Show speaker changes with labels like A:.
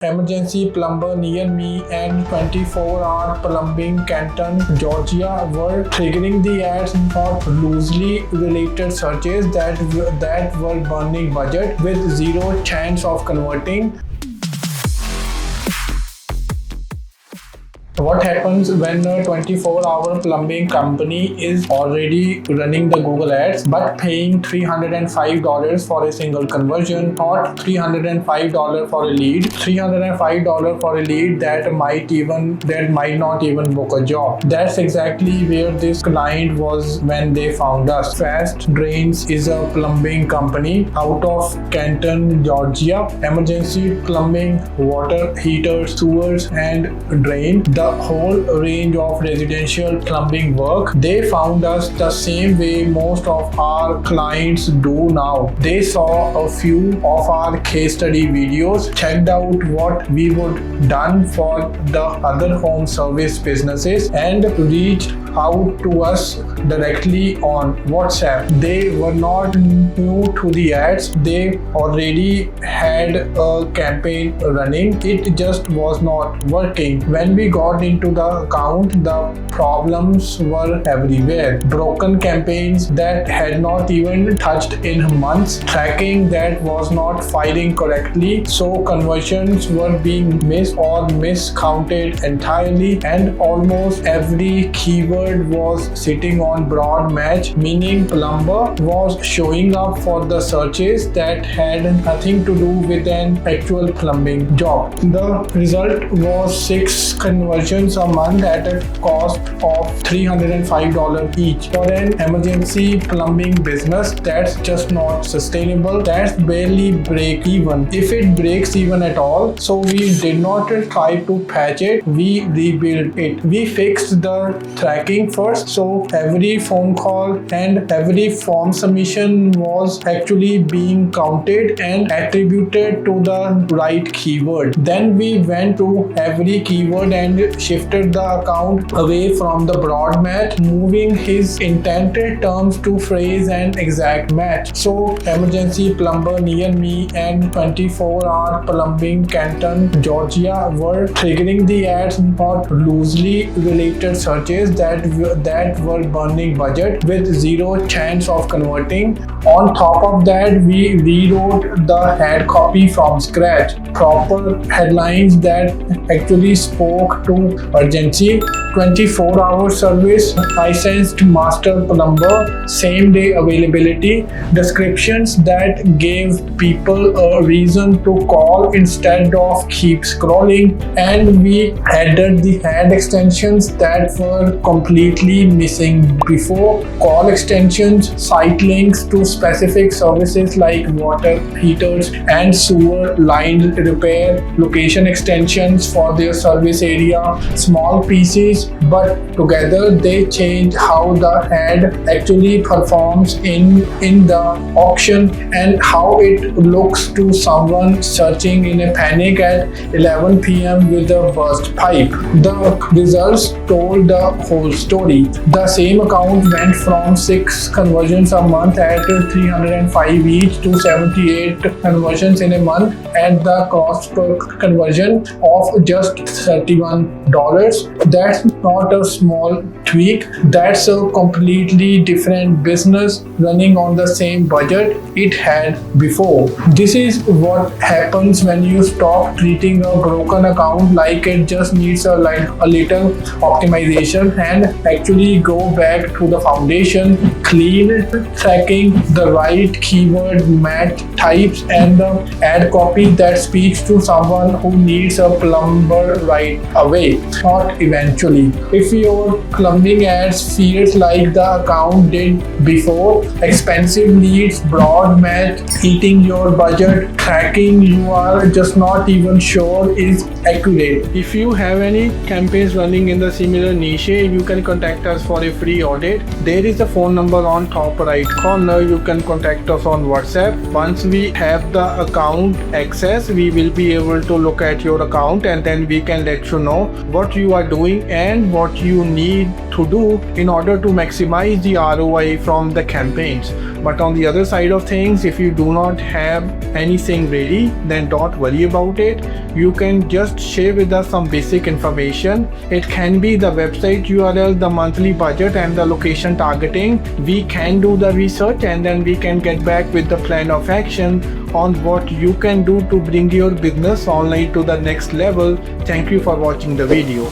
A: Emergency plumber near me and 24-hour plumbing Canton, Georgia were triggering the ads for loosely related searches that were burning budget with zero chance of converting. What happens when a 24-hour plumbing company is already running the Google ads but paying $305 for a single conversion, or $305 for a lead, $305 for a lead that might not even book a job? That's exactly where this client was when they found us. Fast Drains is a plumbing company out of Canton, Georgia. Emergency plumbing, water heaters, sewers, and drain. The whole range of residential plumbing work. They found us the same way most of our clients do now. They saw a few of our case study videos, checked out what we would done for the other home service businesses, and reached out to us directly on WhatsApp. They were not new to the ads. They already had a campaign running. It just was not working. When we got into the account, the problems were everywhere. Broken campaigns that had not even touched in months, tracking that was not firing correctly, so conversions were being missed or miscounted entirely, and almost every keyword was sitting on broad match, meaning plumber was showing up for the searches that had nothing to do with an actual plumbing job. The result was 6 conversions a month at a cost of $305 each. For an emergency plumbing business, that's just not sustainable. That's barely break even, if it breaks even at all. So we did not try to patch it, we rebuilt it. We fixed the tracking first, so every phone call and every form submission was actually being counted and attributed to the right keyword. Then we went to every keyword and shifted the account away from the broad match, moving his intended terms to phrase and exact match. So emergency plumber near me and 24-hour plumbing Canton, Georgia were triggering the ads for loosely related searches that were burning budget with zero chance of converting. On top of that, we rewrote the ad copy from scratch. Proper headlines that actually spoke to urgency, 24-hour service, licensed master plumber, same day availability, descriptions that gave people a reason to call instead of keep scrolling, and we added the ad extensions that were completely missing before. Call extensions, site links to specific services like water heaters and sewer line repair, location extensions for their service area, small pieces, but together they change how the ad actually performs in the auction and how it looks to someone searching in a panic at 11 p.m. with a burst pipe. The results told the whole story. The same account went from 6 conversions a month at $305 each to 78 conversions in a month at the cost per conversion of just $31. That's not a small tweak. That's a completely different business running on the same budget it had before. This is what happens when you stop treating a broken account like it just needs a little optimization and actually go back to the foundation, clean tracking, the right keyword match types, and the ad copy that speaks to someone who needs a plumber right away, not eventually. If your plumbing ads feels like the account did before, expensive leads, broad match, eating your budget, tracking you are just not even sure is accurate. If you have any campaigns running in the similar niche, you can contact us for a free audit. There is a phone number on top right corner. You can contact us on WhatsApp. Once we have the account access, we will be able to look at your account and then we can let you know what you are doing and what you need to do in order to maximize the ROI from the campaigns. But on the other side of things, if you do not have anything ready, then don't worry about it. You can just share with us some basic information. It can be the website URL, the monthly budget, and the location targeting. We can do the research and then we can get back with the plan of action on what you can do to bring your business online to the next level. Thank you for watching the video.